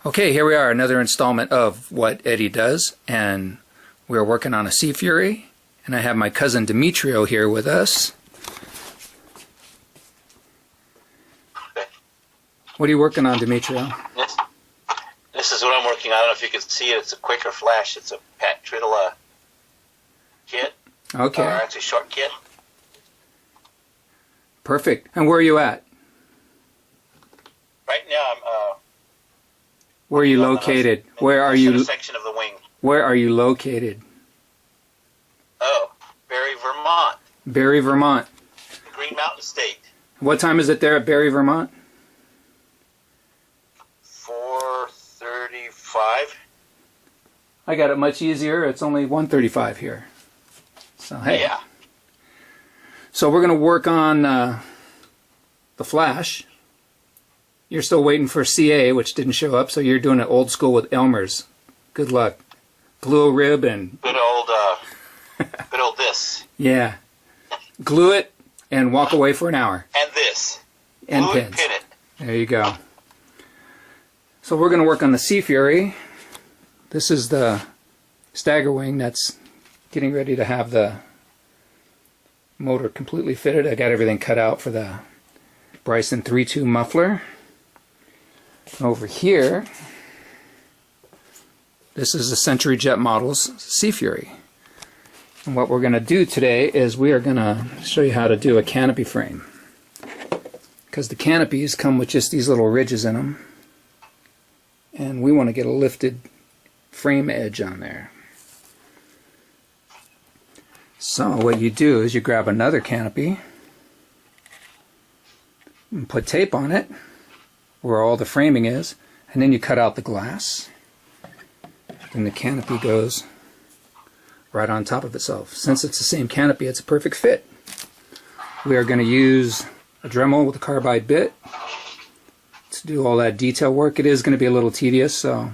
Okay, here we are, another installment of What Eddie Does, and we're working on a Seafury, and I have my cousin Demetrio here with us. What are you working on, Demetrio? This is what I'm working on. I don't know if you can see it. It's a Quaker Flash. It's a Pat Triddle kit. Okay. Or actually short kit. Perfect. And where are you at? Right now I'm Where are you located? Where are you? Section of the wing. Where are you located? Oh, Berry Vermont. Berry Vermont. Green Mountain State. What time is it there at Berry Vermont? 4:35. I got it much easier. It's only 1:35 here. So hey. Yeah. So we're going to work on the Flash. You're still waiting for CA, which didn't show up, so you're doing it old school with Elmer's. Good luck. Glue a rib and... Good old this. Yeah. Glue it and walk away for an hour. And this. End Glue pins. it, pin it. There you go. So we're going to work on the Seafury. This is the stagger wing that's getting ready to have the motor completely fitted. I got everything cut out for the Bryson 3.2 muffler. Over here, this is the Century Jet Models Seafury. And what we're going to do today is we are going to show you how to do a canopy frame. Because the canopies come with just these little ridges in them. And we want to get a lifted frame edge on there. So what you do is you grab another canopy and put tape on it where all the framing is, and then you cut out the glass, and the canopy goes right on top of itself. Since it's the same canopy, it's a perfect fit. We are going to use a Dremel with a carbide bit to do all that detail work. It is going to be a little tedious, so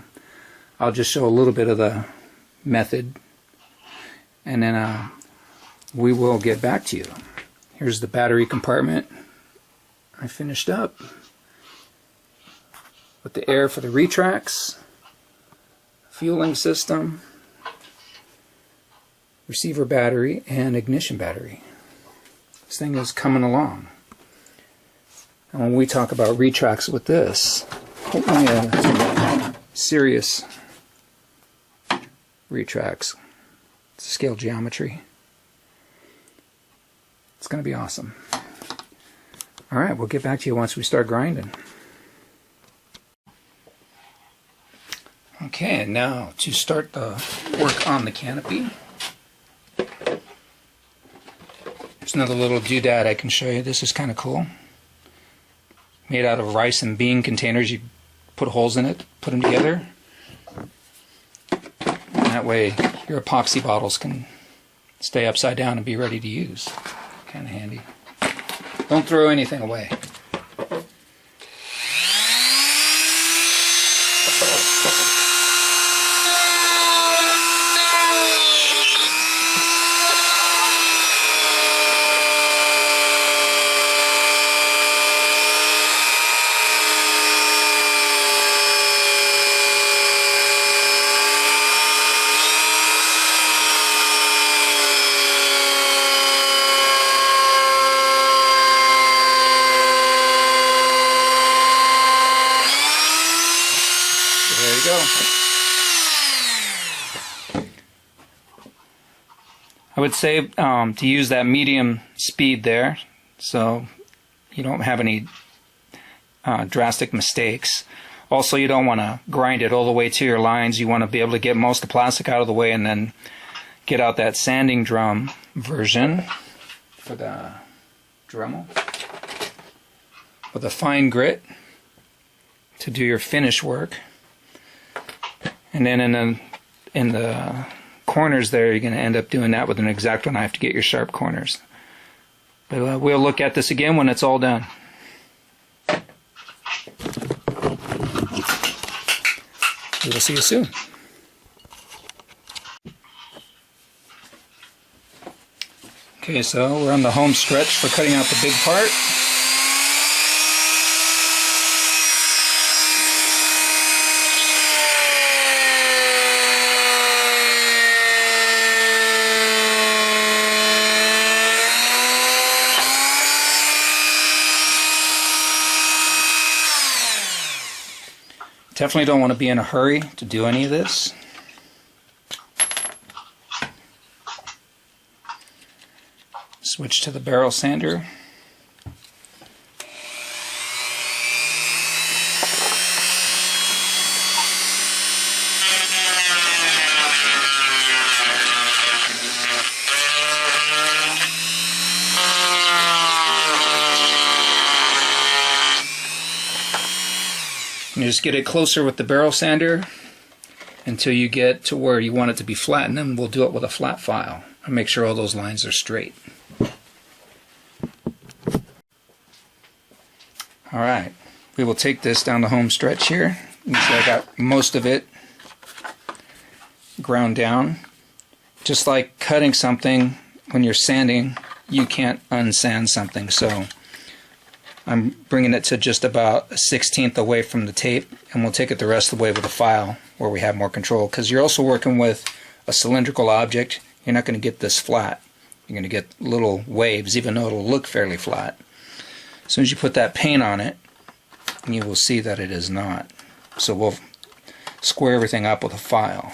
I'll just show a little bit of the method, and then we will get back to you. Here's the battery compartment I finished up with the air for the retracts, fueling system, receiver battery, and ignition battery. This thing is coming along. And when we talk about retracts with this, serious retracts. It's scale geometry. It's going to be awesome. Alright, we'll get back to you once we start grinding. Okay, and now to start the work on the canopy. There's another little doodad I can show you. This is kind of cool. Made out of rice and bean containers. You put holes in it, put them together. And that way your epoxy bottles can stay upside down and be ready to use. Kind of handy. Don't throw anything away. There you go. I would say to use that medium speed there so you don't have any drastic mistakes. Also, you don't want to grind it all the way to your lines. You want to be able to get most of the plastic out of the way and then get out that sanding drum version for the Dremel with a fine grit to do your finish work. And then in the corners there, you're going to end up doing that with an X-Acto knife to get your sharp corners. But we'll look at this again when it's all done. We will see you soon. Okay, so we're on the home stretch for cutting out the big part. Definitely don't want to be in a hurry to do any of this. Switch to the barrel sander. And you just get it closer with the barrel sander until you get to where you want it to be flat, and then we'll do it with a flat file and make sure all those lines are straight. Alright, we will take this down the home stretch here. You see I got most of it ground down. Just like cutting something, when you're sanding, you can't unsand something, so I'm bringing it to just about a 1/16 away from the tape, and we'll take it the rest of the way with a file where we have more control, because you're also working with a cylindrical object. You're not going to get this flat. You're going to get little waves, even though it'll look fairly flat. As soon as you put that paint on it, you will see that it is not. So we'll square everything up with a file.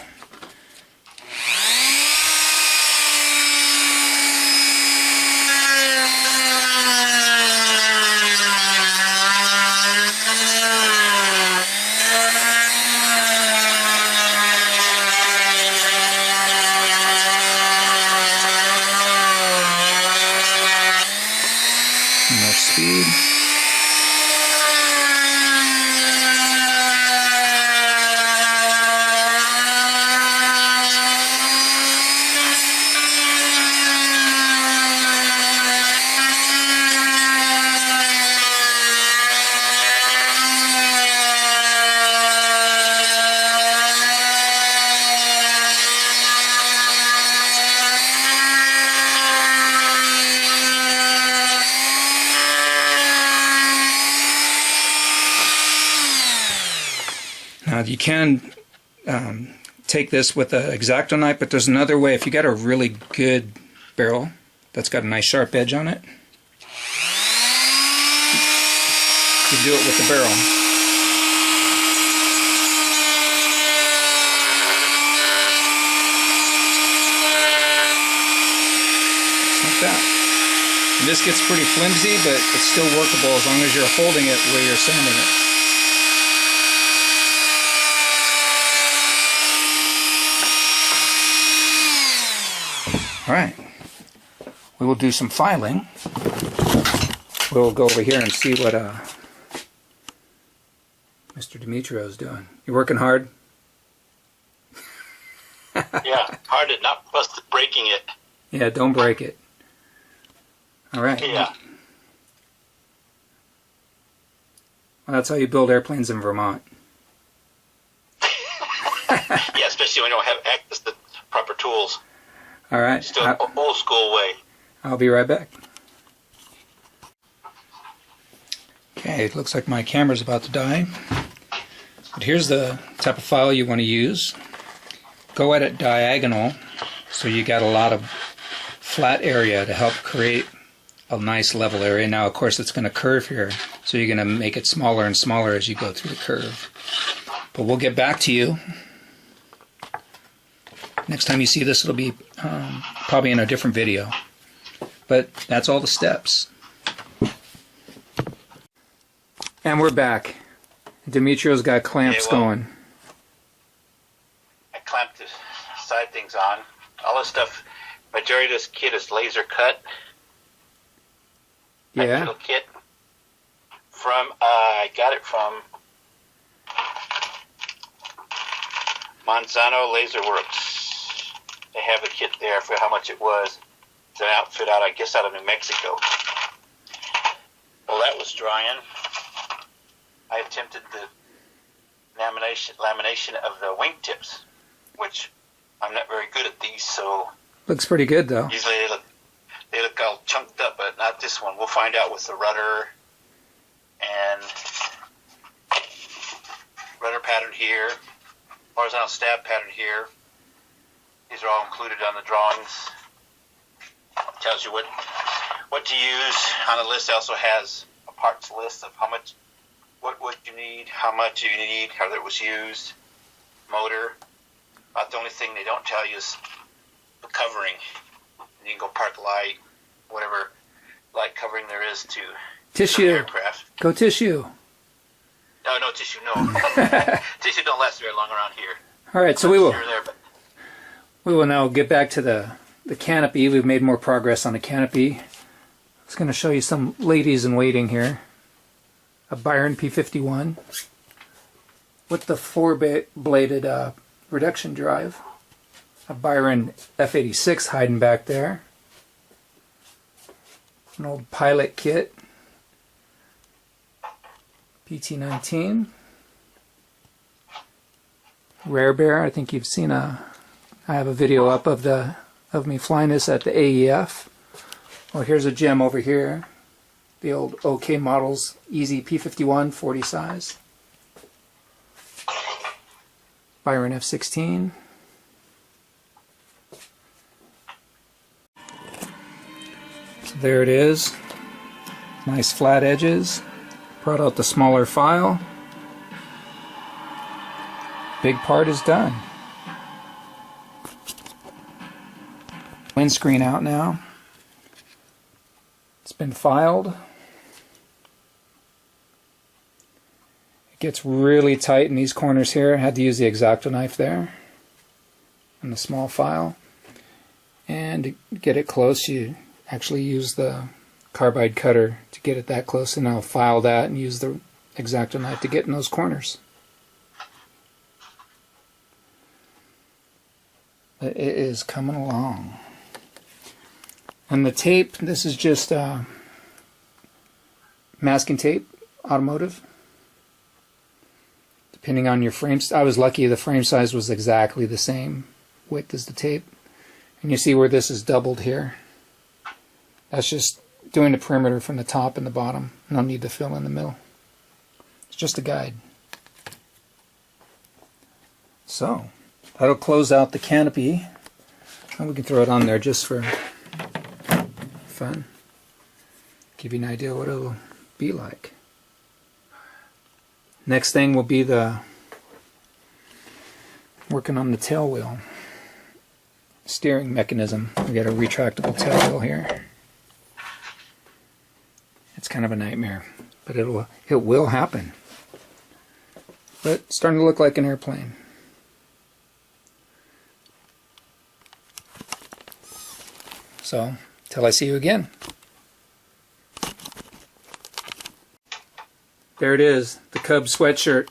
More speed. Now you can take this with an X-Acto knife, but there's another way. If you got a really good barrel that's got a nice sharp edge on it, you do it with the barrel. Like that. And this gets pretty flimsy, but it's still workable as long as you're holding it where you're sanding it. Alright, we will do some filing. We'll go over here and see what Mr. Demetrio is doing. You working hard? Yeah, hard at not breaking it. Yeah, don't break it. Alright. Yeah. Well, that's how you build airplanes in Vermont. Yeah, especially when you don't have access to proper tools. All right. Still old school way. I'll be right back. Okay, it looks like my camera's about to die. But here's the type of file you want to use. Go at it diagonal so you got a lot of flat area to help create a nice level area. Now, of course, it's going to curve here, so you're going to make it smaller and smaller as you go through the curve. But we'll get back to you. Next time you see this, it'll be probably in a different video. But that's all the steps. And we're back. Demetrio's got clamps going. I clamped the side things on. All this stuff, majority of this kit is laser cut. Yeah. Little kit from I got it from Manzano Laser Works. They have the kit there for how much it was. It's an outfit out, I guess, out of New Mexico. Well, that was drying. I attempted the lamination of the wingtips, which I'm not very good at these, so Looks pretty good, though. usually they look all chunked up, but not this one. We'll find out with the rudder and rudder pattern here, horizontal stab pattern here. These are all included on the drawings. Tells you what to use. On the list, it also has a parts list of how much what wood you need, how much you need, how it was used, motor. About the only thing they don't tell you is the covering. And you can go park light, whatever light covering there is to Tissue. aircraft. Go tissue. No tissue, no. Tissue don't last very long around here. All right, so There, but we will now get back to the canopy. We've made more progress on the canopy. I was going to show you some ladies in waiting here. A Byron P51 with the 4-bladed reduction drive. A Byron F86 hiding back there. An old pilot kit. PT19. Rare Bear. I think you've seen I have a video up of me flying this at the AEF. Well, here's a gem over here. The old OK Models Easy P51 40 size. Byron F16. So there it is. Nice flat edges. Brought out the smaller file. Big part is done. Windscreen out now. It's been filed. It gets really tight in these corners here. I had to use the X-Acto knife there and the small file. And to get it close, you actually use the carbide cutter to get it that close, and I'll file that and use the X-Acto knife to get in those corners. It is coming along. And the tape, this is just masking tape, automotive. Depending on your frames. I was lucky the frame size was exactly the same width as the tape. And you see where this is doubled here. That's just doing the perimeter from the top and the bottom. No need to fill in the middle. It's just a guide. So, that'll close out the canopy. And we can throw it on there just for fun. Give you an idea what it'll be like. Next thing will be working on the tail wheel. Steering mechanism. We got a retractable tail wheel here. It's kind of a nightmare, but it will happen. But it's starting to look like an airplane. So, till I see you again. There it is, the Cub sweatshirt.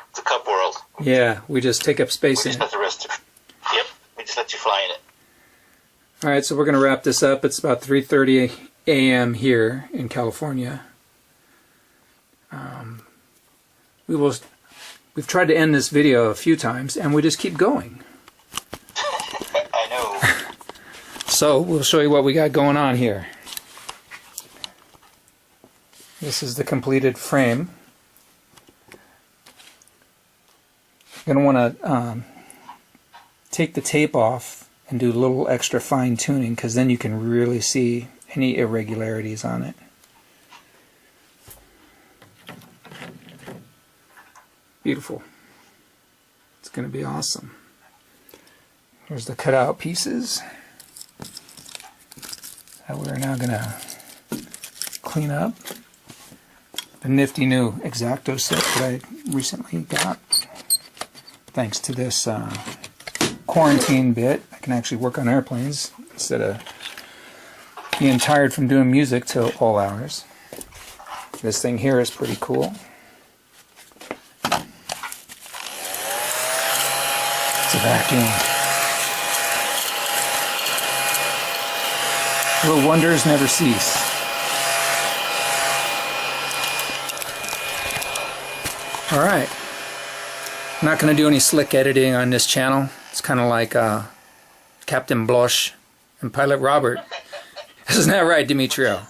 it's a Cub world. Yeah, we just take up space in it. Yep, we just let you fly in it. Alright, so we're going to wrap this up. It's about 3:30 a.m. here in California. We've tried to end this video a few times, and we just keep going. I know. So, we'll show you what we got going on here. This is the completed frame. You're going to want to take the tape off and do a little extra fine tuning, because then you can really see any irregularities on it. Beautiful. It's going to be awesome. Here's the cutout pieces that we're now going to clean up. The nifty new X-Acto set that I recently got. Thanks to this quarantine bit, I can actually work on airplanes instead of being tired from doing music till all hours. This thing here is pretty cool. It's a vacuum. Little wonders never cease. Alright. I'm not going to do any slick editing on this channel. It's kind of like Captain Blaz and Pilot Robert. Isn't that right, Demetrio?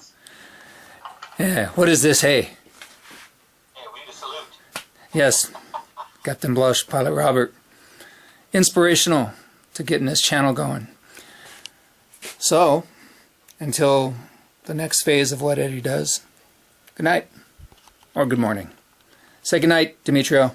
Yeah, what is this, hey? Yeah, we need a salute. Yes, Captain Blaz, Pilot Robert. Inspirational to getting this channel going. So, until the next phase of what Eddie does, Good night. Or good morning. Say good night, Demetrio.